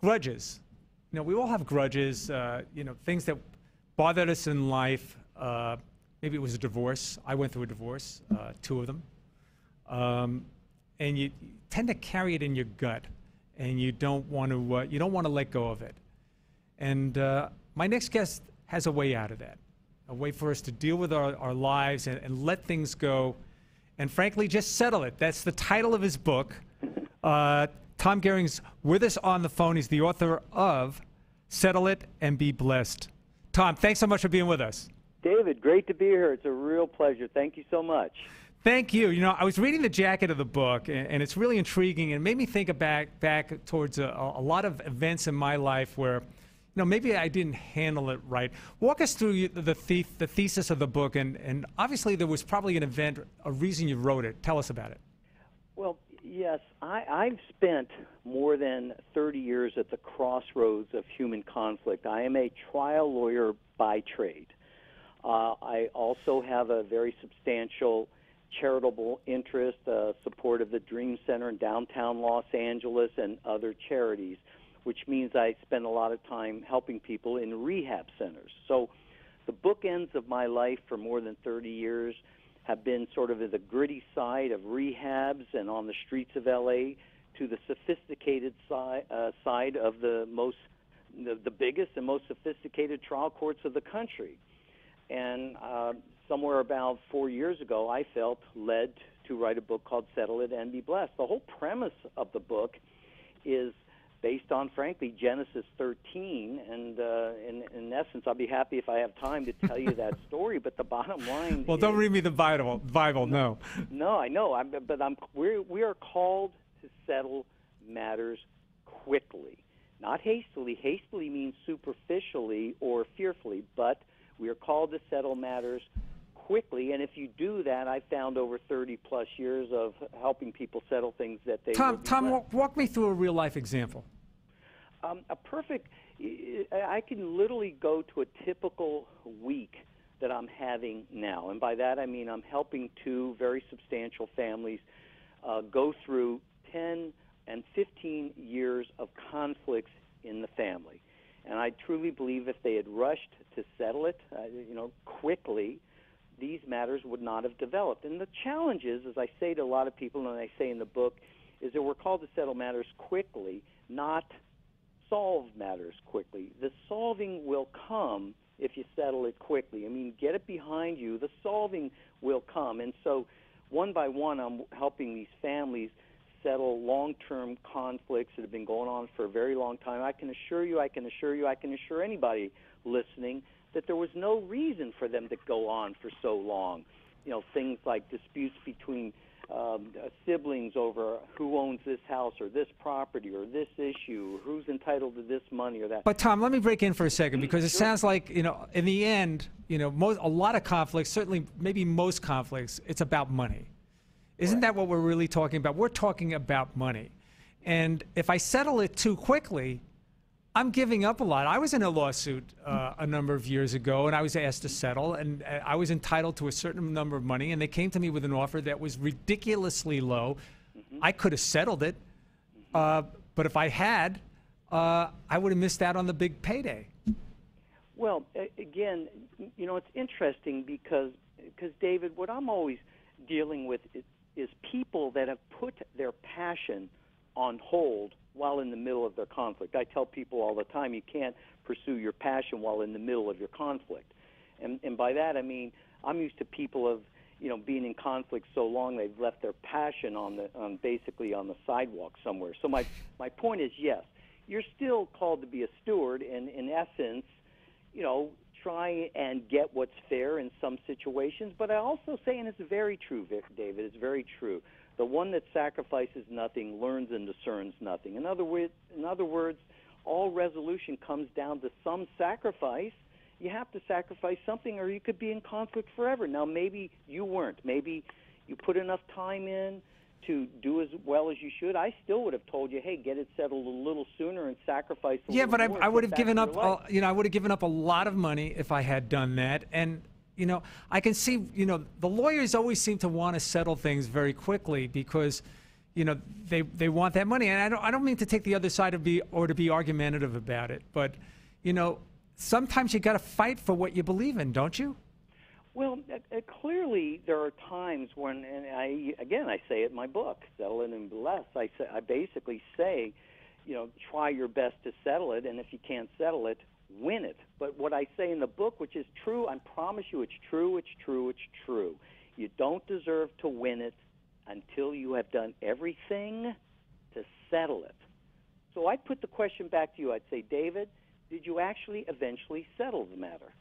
grudges. We all have grudges, things that bothered us in life. Maybe it was a divorce. I went through a divorce, 2 of them. And you tend to carry it in your gut, and you don't want to let go of it. And my next guest has a way out of that, a way for us to deal with our lives and let things go, and frankly, just settle it. That's the title of his book. Tom Gehring's with us on the phone. He's the author of Settle It and Be Blessed. Tom, thanks so much for being with us. David, great to be here. It's a real pleasure. Thank you so much. Thank you. I was reading the jacket of the book, and it's really intriguing, and it made me think back towards a lot of events in my life where, maybe I didn't handle it right. Walk us through the thesis of the book, and obviously there was probably an event, a reason you wrote it. Tell us about it. Well, yes, I've spent more than 30 years at the crossroads of human conflict. I am a trial lawyer by trade. I also have a very substantial charitable interest, support of the Dream Center in downtown Los Angeles and other charities, which means I spend a lot of time helping people in rehab centers. So the bookends of my life for more than 30 years have been sort of the gritty side of rehabs and on the streets of L.A. to the sophisticated side of the biggest and most sophisticated trial courts of the country. And somewhere about 4 years ago, I felt led to write a book called Settle It and Be Blessed. The whole premise of the book is based on, frankly, Genesis 13, and in essence, I'll be happy if I have time to tell you that story, but the bottom line Well, don't read me the Bible, no. No, I know, we are called to settle matters quickly, not hastily. Hastily means superficially or fearfully, but we are called to settle matters quickly, and if you do that, I found over 30-plus years of helping people settle things that they Tom, walk me through a real-life example. I can literally go to a typical week that I'm having now, and by that I mean I'm helping 2 very substantial families go through 10 and 15 years of conflicts in the family. And I truly believe if they had rushed to settle it, quickly, these matters would not have developed. And the challenge is, as I say to a lot of people, and I say in the book, is that we're called to settle matters quickly, not solve matters quickly. The solving will come if you settle it quickly. I mean, get it behind you. The solving will come. And so one by one, I'm helping these families settle long-term conflicts that have been going on for a very long time. I can assure anybody listening that there was no reason for them to go on for so long. Things like disputes between siblings over who owns this house or this property or this issue, or who's entitled to this money or that. But Tom, let me break in for a second, because it sounds like, in the end, a lot of conflicts, certainly maybe most conflicts, it's about money. Isn't that what we're really talking about? We're talking about money. And if I settle it too quickly, I'm giving up a lot. I was in a lawsuit a number of years ago, and I was asked to settle, and I was entitled to a certain number of money, and they came to me with an offer that was ridiculously low. I could have settled it, but if I had, I would have missed out on the big payday. Well, again, it's interesting because David, what I'm always dealing with is people that have put their passion on hold while in the middle of their conflict. I tell people all the time, you can't pursue your passion while in the middle of your conflict. And by that I mean I'm used to people of being in conflict so long they've left their passion basically on the sidewalk somewhere. So my point is, yes, you're still called to be a steward, and in essence, try and get what's fair in some situations. But I also say, and it's very true, David, it's very true, the one that sacrifices nothing learns and discerns nothing. In other words, all resolution comes down to some sacrifice. You have to sacrifice something, or you could be in conflict forever. Now, maybe you weren't. Maybe you put enough time in to do as well as you should. I still would have told you, hey, get it settled a little sooner and sacrifice a little more. Yeah, but I would have given up. I would have given up a lot of money if I had done that. And I can see, the lawyers always seem to want to settle things very quickly because, you know, they want that money. And I don't mean to take the other side to be argumentative about it, but, you know, sometimes you got to fight for what you believe in, don't you? Well, clearly there are times when, and I say it in my book, Settle It and Bless. I basically say, you know, try your best to settle it, and if you can't settle it, win it. But what I say in the book, which is true, I promise you, it's true, it's true, it's true. You don't deserve to win it until you have done everything to settle it. So I'd put the question back to you. I'd say, David, did you actually eventually settle the matter?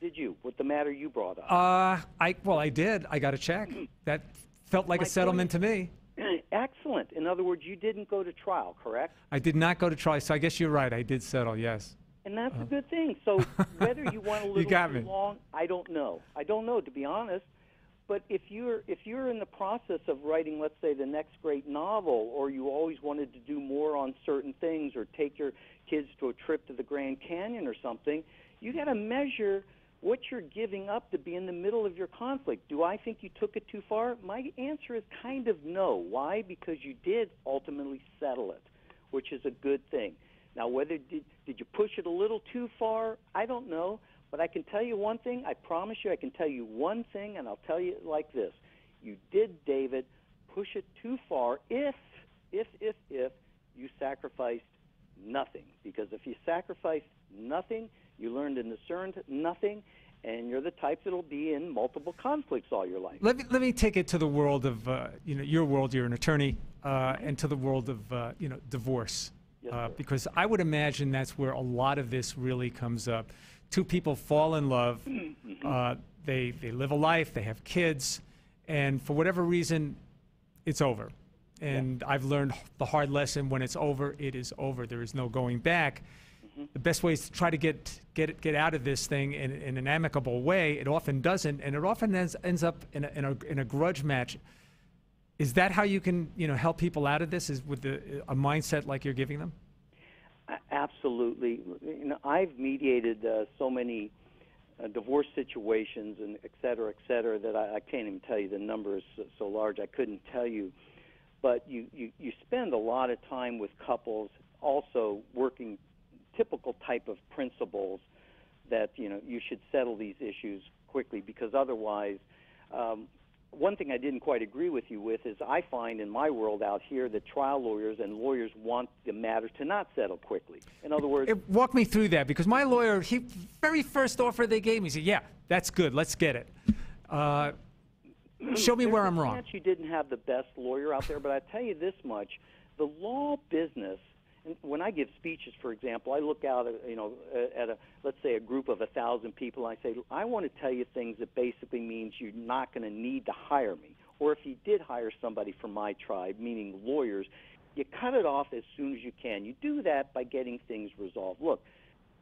Did you, with the matter you brought up? I did. I got a check. That felt like a settlement to me. Excellent. In other words, you didn't go to trial, correct? I did not go to trial, so I guess you're right. I did settle, yes. And that's a good thing. So whether you went a little too long, I don't know. I don't know, to be honest. But if you're in the process of writing, let's say, the next great novel, or you always wanted to do more on certain things, or take your kids to a trip to the Grand Canyon or something, you got to measure what you're giving up to be in the middle of your conflict. Do I think you took it too far? My answer is kind of no. Why? Because you did ultimately settle it, which is a good thing. Now, whether did you push it a little too far? I don't know. But I can tell you one thing. I promise you I can tell you one thing, and I'll tell you it like this. You did, David, push it too far if you sacrificed nothing. Because if you sacrificed nothing, you learned and discerned nothing, and you're the type that'll be in multiple conflicts all your life. Let me take it to the world of, you know, your world. You're an attorney, and to the world of, you know, divorce. Yes, because I would imagine that's where a lot of this really comes up. Two people fall in love, they live a life, they have kids, and for whatever reason, it's over. And I've learned the hard lesson: when it's over, it is over. There is no going back. The best way is to try to get out of this thing in an amicable way. It often doesn't, and it often ends up in a grudge match. Is that how you can, you know, help people out of this? Is with a mindset like you're giving them? Absolutely. You know, I've mediated so many divorce situations and et cetera, that I can't even tell you. The number is so large I couldn't tell you. But you spend a lot of time with couples also working typical type of principles that, you know, you should settle these issues quickly, because otherwise, one thing I didn't quite agree with you with is I find in my world out here that trial lawyers and lawyers want the matter to not settle quickly. In other words, walk me through that, because my lawyer, very first offer they gave me, he said, "Yeah, that's good. Let's get it." Show me where I'm wrong. You didn't have the best lawyer out there, but I tell you this much: the law business. And when I give speeches, for example, I look out at, you know, at let's say a group of 1,000 people, and I say, I want to tell you things that basically means you're not going to need to hire me. Or if you did hire somebody from my tribe, meaning lawyers, you cut it off as soon as you can. You do that by getting things resolved. Look,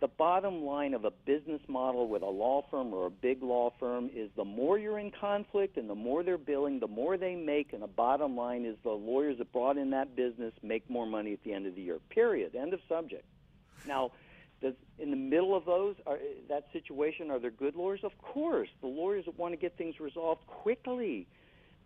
the bottom line of a business model with a law firm or a big law firm is the more you're in conflict and the more they're billing, the more they make, and the bottom line is the lawyers that brought in that business make more money at the end of the year, period, end of subject. Now, in the middle of that situation, are there good lawyers? Of course. The lawyers that want to get things resolved quickly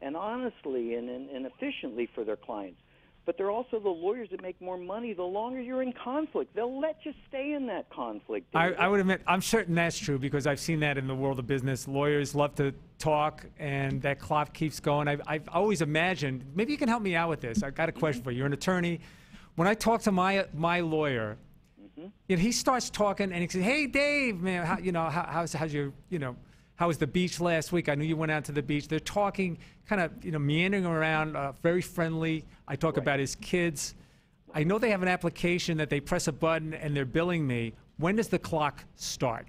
and honestly and efficiently for their clients. But they're also the lawyers that make more money the longer you're in conflict. They'll let you stay in that conflict. I would admit, I'm certain that's true, because I've seen that in the world of business. Lawyers love to talk, and that clock keeps going. I've always imagined, maybe you can help me out with this. I've got a question for you. You're an attorney. When I talk to my lawyer, you know, he starts talking, and he says, "Hey, Dave, man, how's your, you know, how was the beach last week? I knew you went out to the beach." They're talking, kind of, you know, meandering around, very friendly. I talk about his kids. I know they have an application that they press a button and they're billing me. When does the clock start?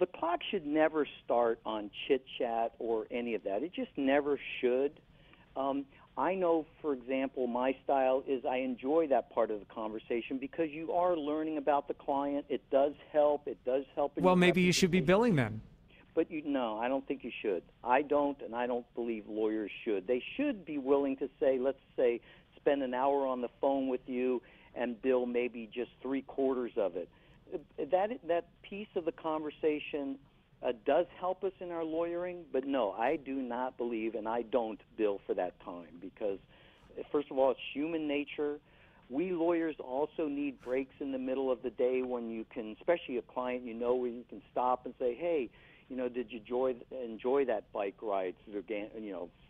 The clock should never start on chit-chat or any of that. It just never should. I know, for example, my style is I enjoy that part of the conversation because you are learning about the client. It does help. It does help. Well, maybe you should be billing them. But no, I don't think you should. I don't, and I don't believe lawyers should. They should be willing to say, let's say, spend an hour on the phone with you and bill maybe just 3/4 of it. That piece of the conversation does help us in our lawyering, but no, I do not believe, and I don't bill for that time, because first of all, it's human nature. We lawyers also need breaks in the middle of the day when you can, especially a client you know, where you can stop and say, hey, did you enjoy that bike ride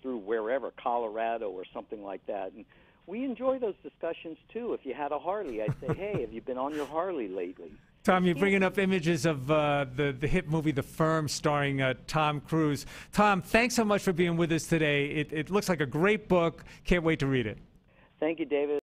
through wherever, Colorado or something like that? And we enjoy those discussions too. If you had a Harley, I'd say, hey, have you been on your Harley lately? Tom, you're bringing up images of the hit movie The Firm starring Tom Cruise. Tom, thanks so much for being with us today. It looks like a great book. Can't wait to read it. Thank you, David.